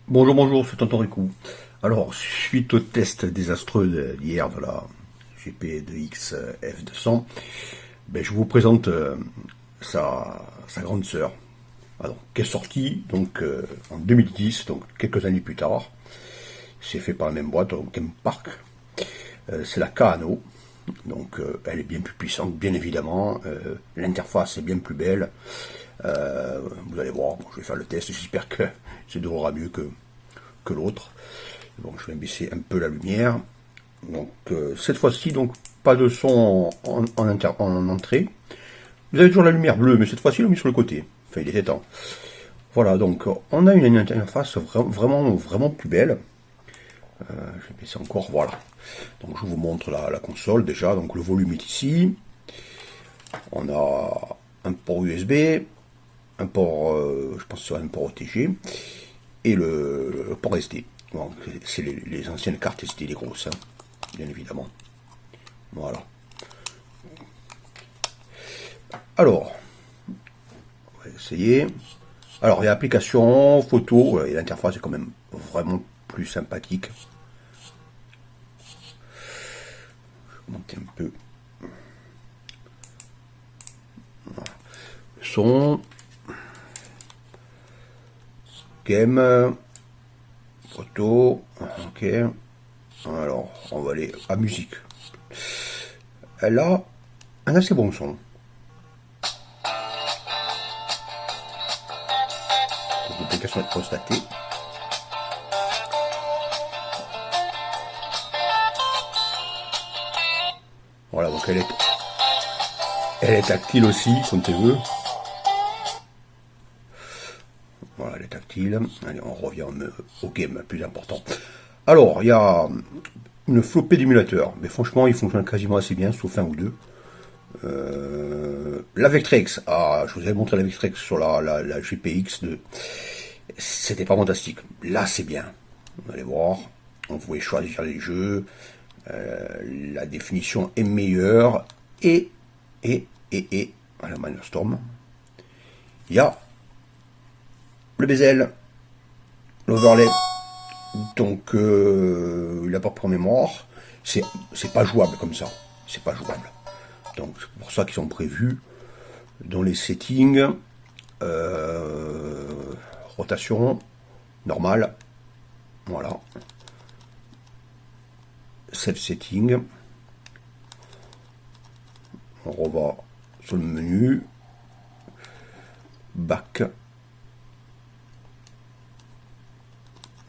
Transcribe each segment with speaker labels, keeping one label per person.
Speaker 1: Bonjour, bonjour, c'est Tonton Rico. Alors, suite au test désastreux d'hier de la GP2X F200, je vous présente sa grande sœur, alors, qui est sortie donc, en 2010, donc quelques années plus tard. C'est fait par la même boîte, donc Game Park. C'est la Kano, donc elle est bien plus puissante, bien évidemment. L'interface est bien plus belle. Vous allez voir, bon, je vais faire le test, j'espère que ça durera mieux que l'autre. Bon, je vais baisser un peu la lumière. Donc cette fois-ci, donc pas de son en entrée. Vous avez toujours la lumière bleue, mais cette fois-ci, on l'a mis sur le côté. Enfin, il était temps. Voilà, donc on a une interface vraiment plus belle. Je vais baisser encore, voilà. Donc je vous montre la console déjà. Donc le volume est ici. On a un port USB, un port, je pense que c'est un port OTG, et le port SD. Bon, c'est les anciennes cartes SD, les grosses, hein, bien évidemment. Voilà. Alors, on va essayer. Alors, il y a application, photo, et l'interface est quand même vraiment plus sympathique. Je vais monter un peu. Voilà. Son. Game. Photo. Ok. Alors, on va aller à musique. Elle a un assez bon son. L'application est constatée. Voilà, donc elle est tactile aussi, comptez-vous. Voilà, elle est tactile. Allez, on revient au game plus important. Alors, il y a une flopée d'émulateurs, mais franchement, ils fonctionnent quasiment assez bien, sauf un ou deux. La Vectrex, je vous avais montré la Vectrex sur la GPX2. C'était pas fantastique. Là, c'est bien. Vous allez voir. On pouvait choisir les jeux. La définition est meilleure. Et, à la Mindstorm, il y a le bezel, l'overlay. Donc, il n'a pas pour mémoire. C'est pas jouable comme ça. C'est pas jouable. Donc, c'est pour ça qu'ils sont prévus dans les settings. Rotation normale. Voilà. Save setting. On revoit sur le menu. Back.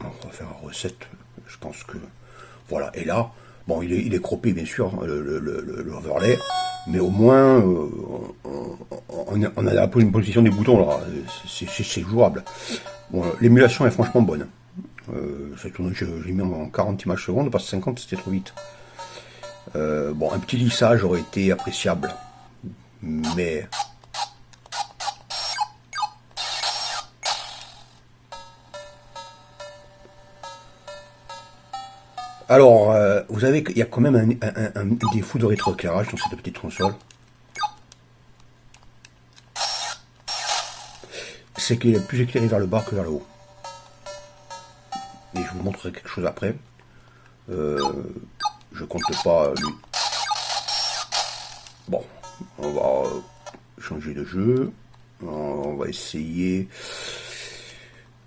Speaker 1: On va faire un reset. Je pense que. Voilà. Et là, bon, il est croppé, bien sûr, l'overlay. Mais au moins, on a la position des boutons, là. C'est jouable. Bon, l'émulation est franchement bonne. J'ai mis en 40 images secondes, parce que 50 c'était trop vite. Bon, un petit lissage aurait été appréciable. Mais. Alors, vous savez qu'il y a quand même un défaut de rétroéclairage dans cette petite console. C'est qu'il est plus éclairé vers le bas que vers le haut. Et je vous montrerai quelque chose après. Je compte pas lui. Bon, on va changer de jeu. On va essayer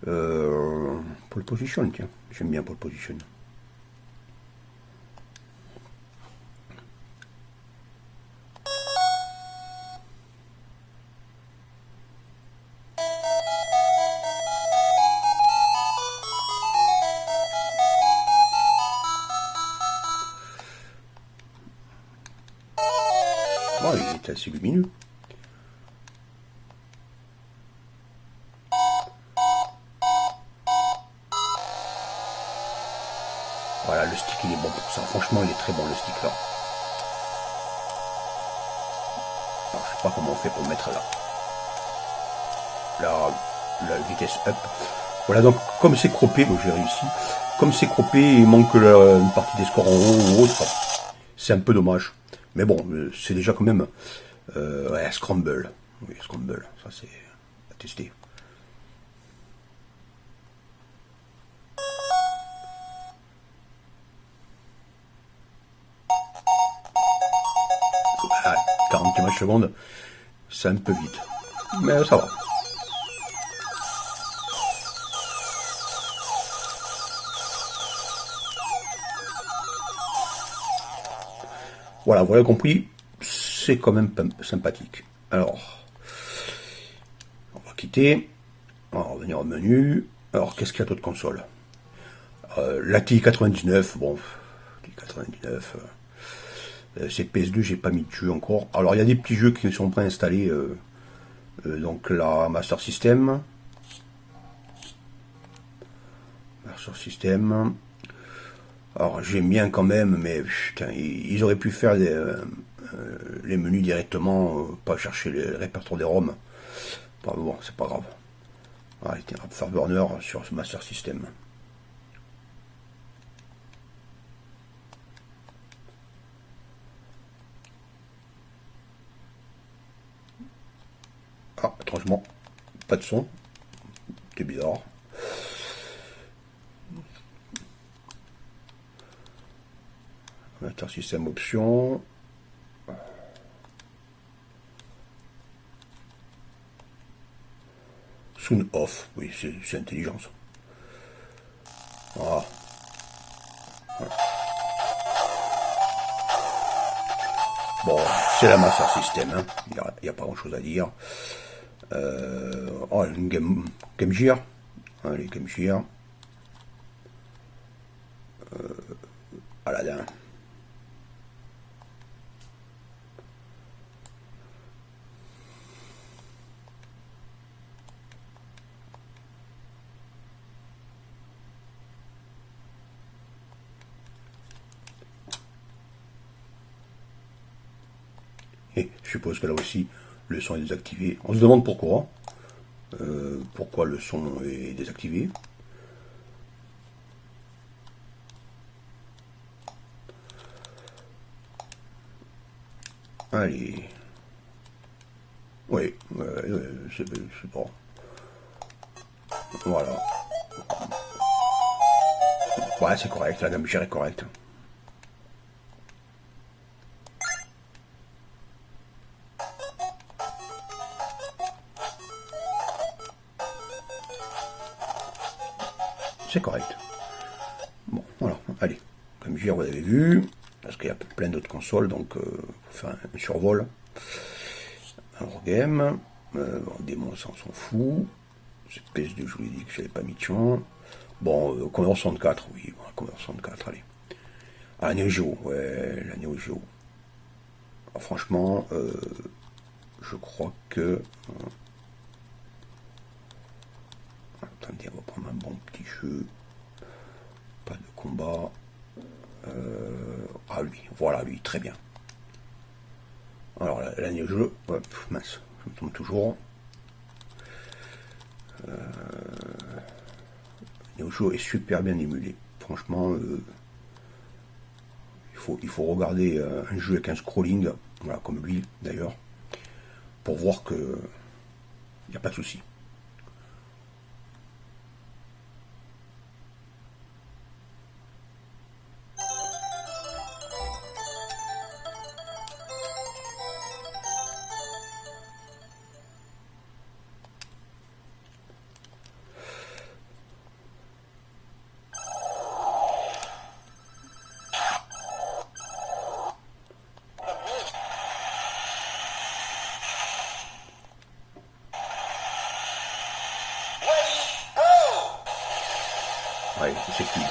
Speaker 1: pole position, tiens. J'aime bien pole position. Oh, il est assez lumineux. Voilà, le stick il est bon pour ça. Franchement, il est très bon le stick là. Alors, je sais pas comment on fait pour mettre la vitesse up. Voilà, donc comme c'est croppé, bon, j'ai réussi. Comme c'est croppé, il manque une partie des scores en haut ou autre. C'est un peu dommage. Mais bon, c'est déjà quand même ouais, Scramble. Oui, Scramble, ça c'est à tester. images secondes, c'est un peu vite. Mais ça va. Voilà, vous l'avez compris, c'est quand même sympathique. Alors, on va quitter, on va revenir au menu. Alors, qu'est-ce qu'il y a d'autre console? La TI 99, bon, TI 99, c'est PS2, j'ai pas mis de jeu encore. Alors, il y a des petits jeux qui sont préinstallés, donc la Master System. Master System. Alors, j'aime bien quand même, mais putain, ils auraient pu faire les menus directement, pas chercher le répertoire des ROM. Bon, c'est pas grave. Voilà, il était Afterburner sur ce Master System. Ah, étrangement, pas de son. C'est bizarre. Master System option. Soon off, oui, c'est intelligence. Voilà. Voilà. Bon, c'est la Master System, hein. Il n'y a pas grand chose à dire. Oh, une Game Gear. Allez, Game Gear. Aladdin. Et je suppose que là aussi, le son est désactivé. On se demande pourquoi. Pourquoi le son est désactivé. Allez. Oui, c'est bon. Voilà. Ouais, c'est correct, la gamme est correcte. C'est correct. Bon, voilà, allez. Comme je dis, vous avez vu, parce qu'il y a plein d'autres consoles, donc faut faire un survol. Alors, game. Bon, démon, ça on s'en fout. C'est PS2, je vous l'ai dit que j'avais pas mis de chant. Bon, Commodore 64, oui, bon, Commodore 64, allez. Ah, la Neo Geo, ouais, la Neo Geo. Alors, franchement, je crois que... attendez, on va prendre un bon petit jeu. Pas de combat. Ah, lui, voilà, lui, très bien. Alors, la Neo Geo, ouais, mince, je me trompe toujours. Neo Geo est super bien émulé. Franchement, il faut regarder un jeu avec un scrolling, voilà, comme lui d'ailleurs, pour voir que il n'y a pas de souci. Ouais, c'est fluide.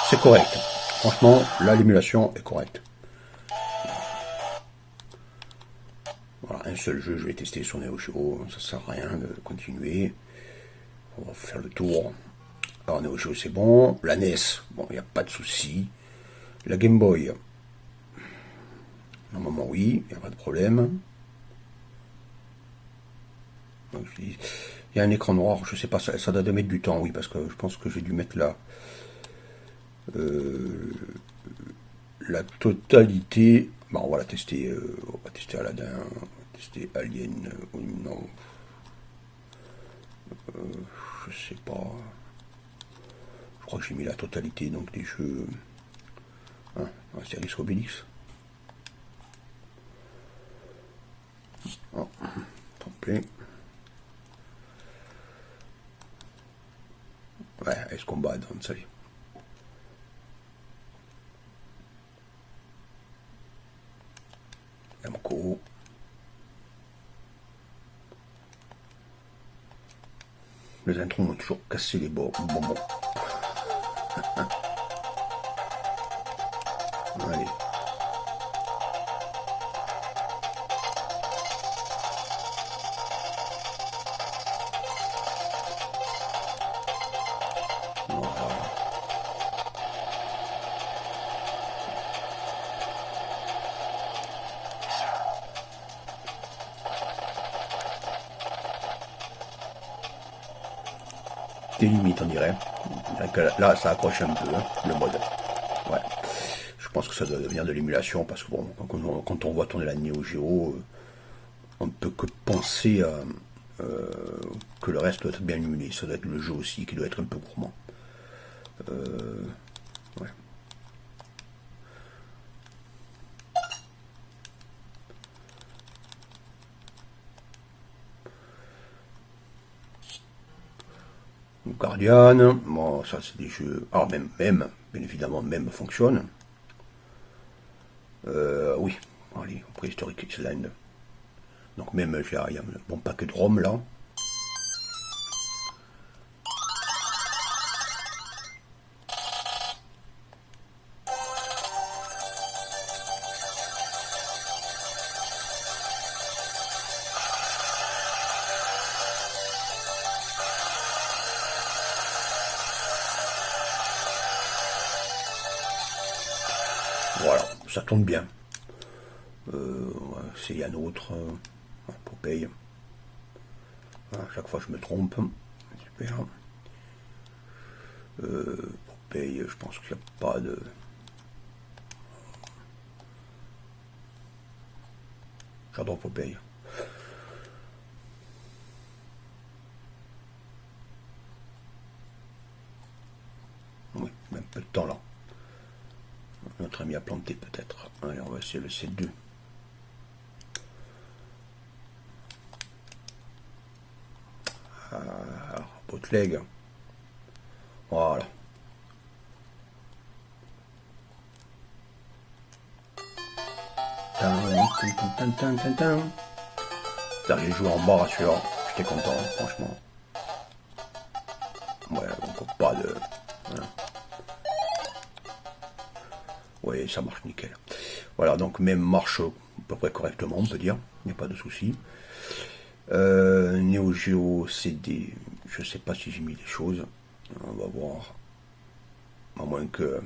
Speaker 1: C'est correct. Franchement, là, l'émulation est correcte. Voilà, un seul jeu, je vais tester sur Neo Geo, ça sert à rien de continuer. On va faire le tour. Alors, Neo Geo, c'est bon. La NES, bon, il n'y a pas de souci. La Game Boy, normalement, oui, il n'y a pas de problème. Donc, il y a un écran noir, je sais pas, ça doit mettre du temps, oui, parce que je pense que j'ai dû mettre la totalité. Bon, on va tester Aladdin, Tester Alien ou non. Je sais pas. Je crois que j'ai mis la totalité donc des jeux. Hein, Astérix Obélix. Oh, complet. Ouais, Ace Combat, ça y est. MCO. Les intros m'ont toujours cassé les bonbons. Allez. Voilà. Des limites, on dirait. Là, ça accroche un peu, hein, le mode. Ouais. Je pense que ça doit devenir de l'émulation parce que bon, quand on voit tourner la Neo Geo, on ne peut que penser que le reste doit être bien émulé. Ça doit être le jeu aussi qui doit être un peu gourmand. Ouais. Guardian, bon, ça c'est des jeux. Alors même, bien évidemment, même fonctionne. Oui, allez, Préhistoric Island. Donc même, il y a un bon paquet de ROM là. Voilà, ça tourne bien. C'est un autre. Popeye. À chaque fois je me trompe. Super. Popeye, je pense qu'il n'y a pas de. J'adore Popeye. Oui, même peu de temps là. Notre ami a planté peut-être. Allez, on va essayer le C2. Alors, bootleg. Voilà. J'ai joué en bas, rassure. J'étais content, franchement. Ouais, donc pas de. Voilà. Oui, ça marche nickel. Voilà, donc même marche à peu près correctement, on peut dire. Il n'y a pas de souci. Neo Geo CD, je sais pas si j'ai mis les choses. On va voir. À moins que.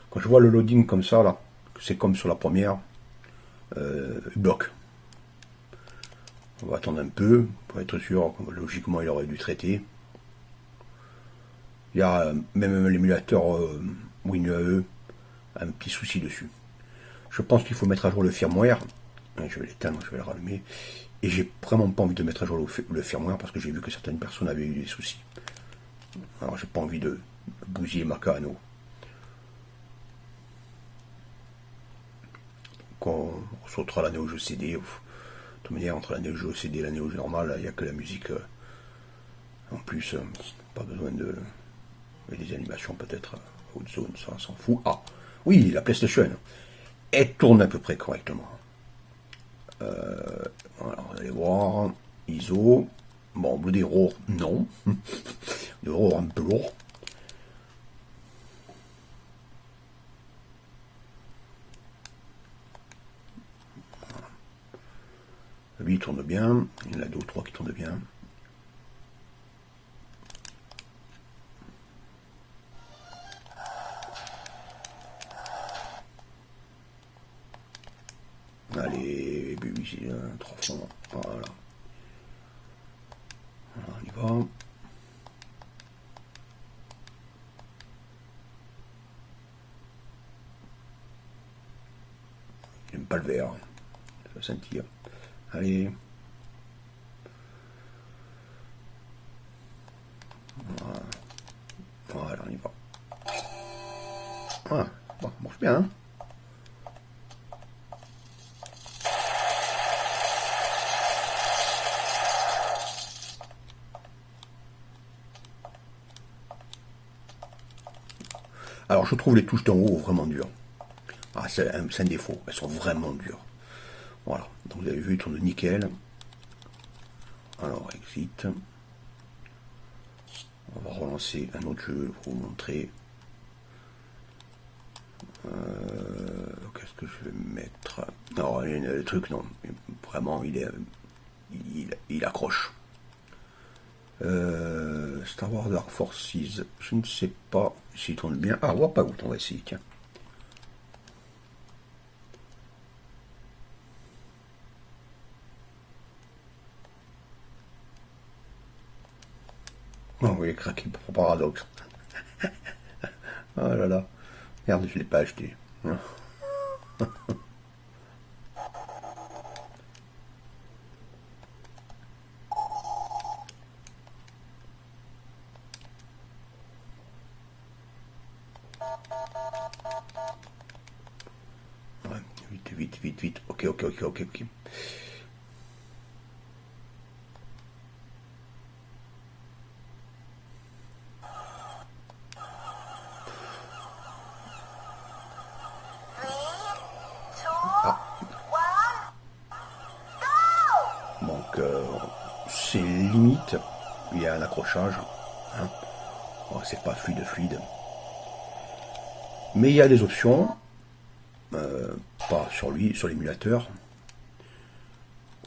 Speaker 1: Quand je vois le loading comme ça, là, c'est comme sur la première, il bloque. On va attendre un peu pour être sûr. Logiquement, il aurait dû traiter. Il y a même l'émulateur WinUAE un petit souci dessus. Je pense qu'il faut mettre à jour le firmware. Je vais l'éteindre, je vais le rallumer. Et j'ai vraiment pas envie de mettre à jour le firmware parce que j'ai vu que certaines personnes avaient eu des soucis. Alors j'ai pas envie de bousiller ma cano. Donc on sautera la Neo Geo CD. De toute manière, entre la Neo Geo CD et la Neo Geo normale, il n'y a que la musique. En plus, pas besoin de. Et des animations peut-être haute zone, ça on s'en fout. Ah, oui, la PlayStation. Elle tourne à peu près correctement. Voilà, vous allez voir. ISO. Bon, des RAW, non. Des RAW un peu lourd. Lui, il tourne bien. Il y en a deux ou trois qui tournent bien. Allez, BBC, 3 fonds. Voilà. Voilà, on y va. J'aime pas le vert. Ça scintille. allez. Voilà, on y va. Voilà, bon, ça marche bien. Hein. Alors, je trouve les touches d'en haut vraiment dures. Ah, c'est un défaut. Elles sont vraiment dures. Voilà. Donc, vous avez vu, ils tournent nickel. Alors, exit. On va relancer un autre jeu pour vous montrer. Qu'est-ce que je vais mettre? Non, le truc, non. Vraiment, il accroche. Star Wars Dark Forces, je ne sais pas s'il tourne bien. Ah, Warpagout, on va essayer, tiens. Oh, il est craqué pour paradoxe. Oh là là. Merde, je ne l'ai pas acheté. Ouais, vite, vite, vite, vite. Ok, ok, ok, ok, ok. Donc, c'est limite. Il y a un accrochage. Hein. Oh, c'est pas fluide, fluide. Mais il y a des options. Pas sur lui, sur l'émulateur.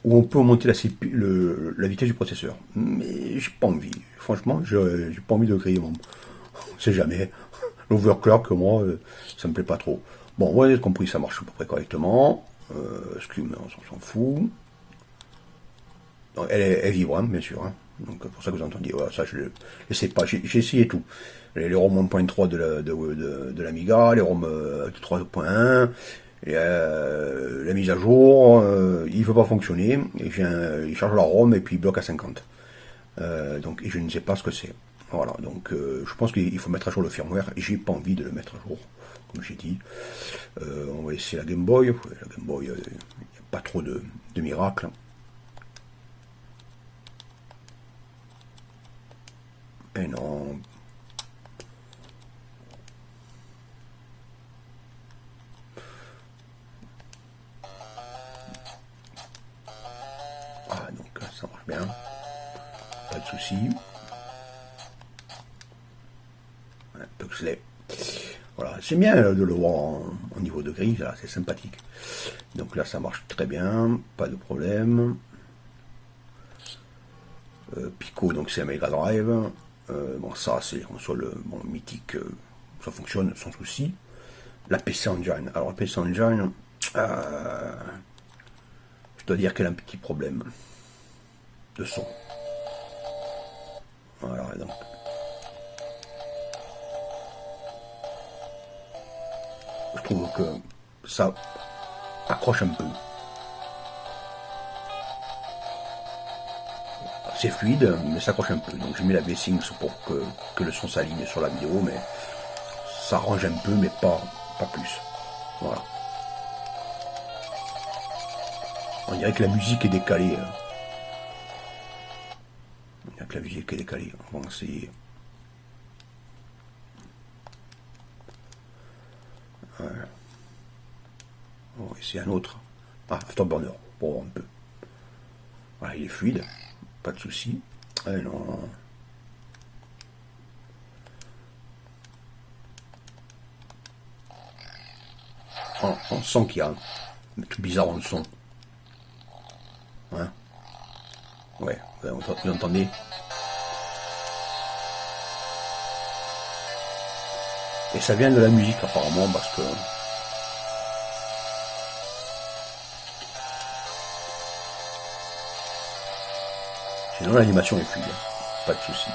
Speaker 1: Où on peut monter la vitesse du processeur. Mais j'ai pas envie. Franchement, j'ai pas envie de griller mon. On sait jamais. L'overclock, moi, ça me plaît pas trop. Bon, vous avez compris, ça marche à peu près correctement. Scream, on s'en fout. Elle vibre, hein, bien sûr. Hein. Donc pour ça que vous entendiez. Voilà, ça, je sais pas. J'ai essayé tout. Les ROM 1.3 de l'Amiga, les ROM 3.1. La mise à jour, il ne veut pas fonctionner. Et il charge la ROM et puis il bloque à 50. Donc, et je ne sais pas ce que c'est. Voilà, donc je pense qu'il faut mettre à jour le firmware. Et j'ai pas envie de le mettre à jour, comme j'ai dit. On va essayer la Game Boy. La Game Boy, il n'y a pas trop de miracles. Et non. Ah, donc ça marche bien. Pas de soucis. Puxley. Voilà, c'est bien de le voir en niveau de grille, là, c'est sympathique. Donc là, ça marche très bien, pas de problème. Pico, donc c'est un Mega Drive. Bon, ça, c'est une console mythique, ça fonctionne sans souci. La PC Engine. Alors, la PC Engine, je dois dire qu'elle a un petit problème de son. Voilà, donc. Je trouve que ça accroche un peu. C'est fluide, mais ça accroche un peu. Donc j'ai mis la V-Sync pour que le son s'aligne sur la vidéo, mais ça range un peu, mais pas plus. Voilà. On dirait que la musique est décalée. On dirait que la musique est décalée. On va essayer. Ouais. On va essayer un autre. Ah, Afterburner, pour voir un peu. Voilà, il est fluide, pas de souci. Alors, on sent qu'il y a un truc bizarre dans le son. Hein, ouais, vous entendez? Et ça vient de la musique apparemment parce que sinon l'animation est fluide, pas de souci.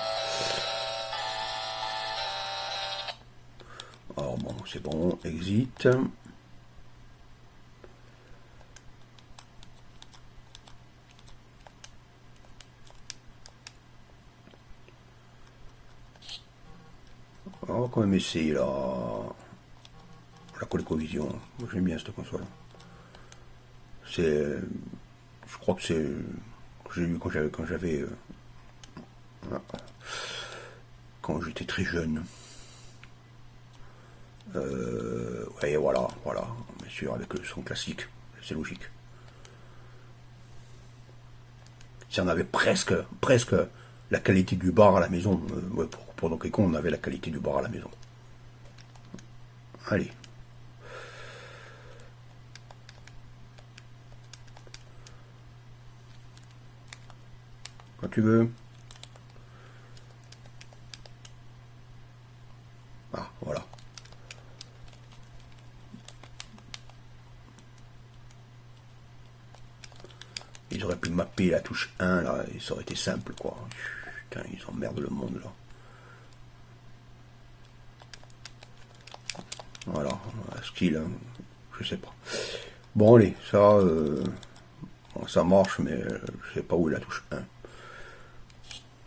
Speaker 1: Alors bon, c'est bon, exit. même essayé la ColecoVision. Moi, j'aime bien cette console. Je crois que c'est, j'ai eu quand j'étais très jeune. Ouais, voilà, bien sûr, avec le son classique, c'est logique. Si on avait presque la qualité du bar à la maison, ouais, pour Donkey Kong, on avait la qualité du bar à la maison. Allez. Quand tu veux. Ah, voilà. Ils auraient pu mapper la touche 1, là, et ça aurait été simple, quoi. Putain, ils emmerdent le monde, là. Voilà, skill, hein, je sais pas. Bon, allez, ça, bon, ça marche, mais je sais pas où est la touche 1.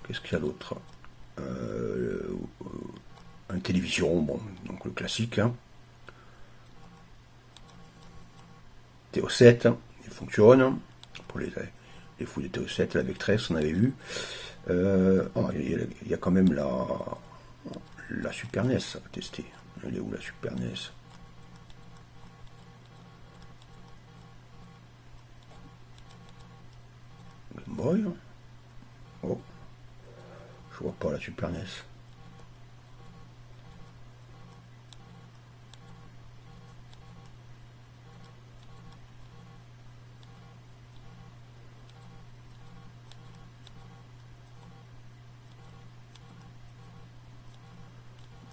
Speaker 1: Qu'est-ce qu'il y a d'autre? Une télévision, bon, donc le classique, hein. TO7, il fonctionne. Pour les fous des TO7, la Vectress, on avait vu. Il y a quand même la Super NES à tester. Elle est où la Super NES? Game Boy. Oh, je vois pas la Super NES.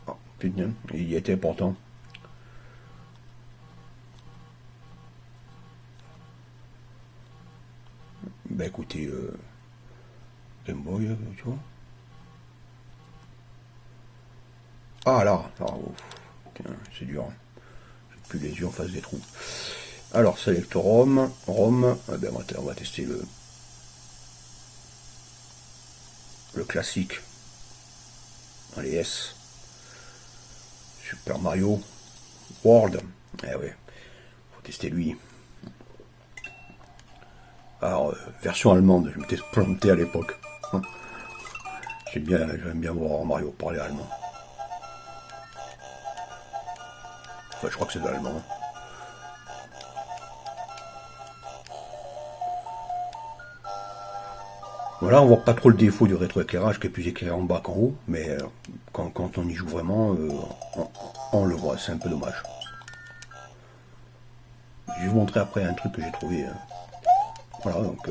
Speaker 1: Oh, putain, il y était pourtant. Ben écoutez, Game Boy, tu vois. Ah là, c'est dur. J'ai plus les yeux en face des trous. Alors, select ROM, ben on va tester le classique. Allez, S. Super Mario World. Eh ouais, faut tester lui. Alors, version allemande, je m'étais planté à l'époque. J'aime bien voir Mario parler allemand. Enfin, je crois que c'est de l'allemand. Voilà, on voit pas trop le défaut du rétroéclairage qui est plus éclairé en bas qu'en haut, mais quand on y joue vraiment, on le voit, c'est un peu dommage. Je vais vous montrer après un truc que j'ai trouvé. Voilà, donc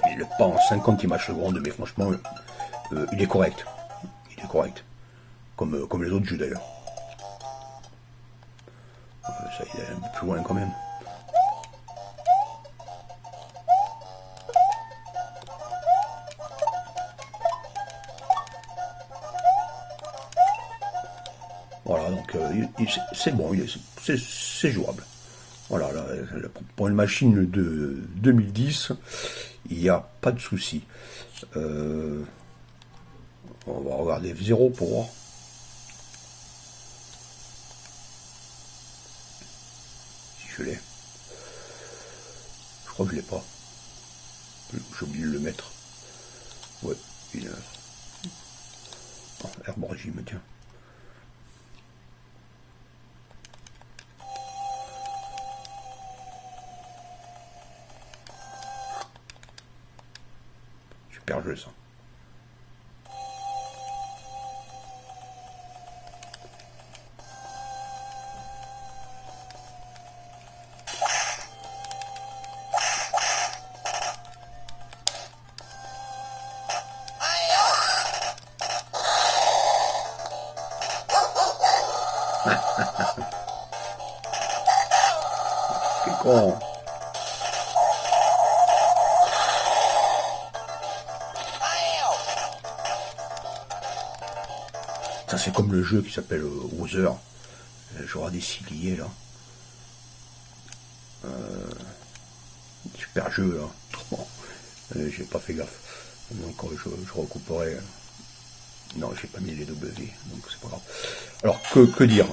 Speaker 1: il n'est pas en 50 images secondes, mais franchement, il est correct. Il est correct. Comme les autres jeux d'ailleurs. Ça, il est un peu plus loin quand même. Voilà, donc c'est bon, c'est jouable. Voilà, pour une machine de 2010, il n'y a pas de souci. On va regarder F0 pour voir. Si je l'ai. Je crois que je l'ai pas. J'ai oublié de le mettre. Ouais, il est là. Oh, Herbe régime, tiens. Super jeu ça. C'est con. Ça c'est comme le jeu qui s'appelle Wother. J'aurai des ciliés là. Super jeu là. J'ai pas fait gaffe. Donc je recouperai. Non, j'ai pas mis les W, donc c'est pas grave. Alors, que dire,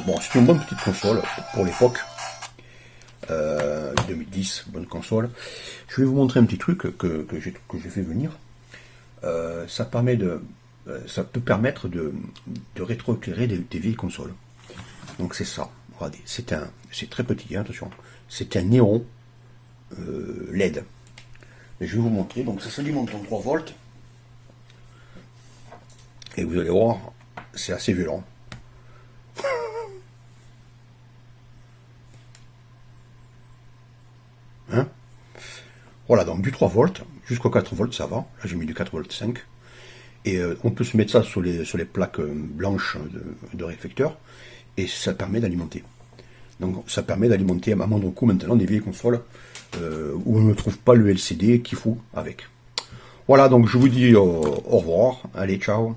Speaker 1: bon, c'est une bonne petite console pour l'époque. 2010, bonne console. Je vais vous montrer un petit truc que j'ai fait venir. Ça permet ça peut permettre de rétroéclairer des vieilles consoles. Donc c'est ça. Regardez, c'est très petit, hein, attention. C'est un néon LED. Et je vais vous montrer. Donc ça s'alimente en 3 volts. Et vous allez voir, c'est assez violent. Hein, voilà, donc du 3 volts jusqu'au 4 volts, ça va. Là, j'ai mis du 4 volts 5. Et on peut se mettre ça sur les plaques blanches de réflecteur. Et ça permet d'alimenter. Donc ça permet d'alimenter à moindre coût maintenant des vieilles consoles où on ne trouve pas le LCD qu'il faut avec. Voilà, donc je vous dis au revoir. Allez, ciao.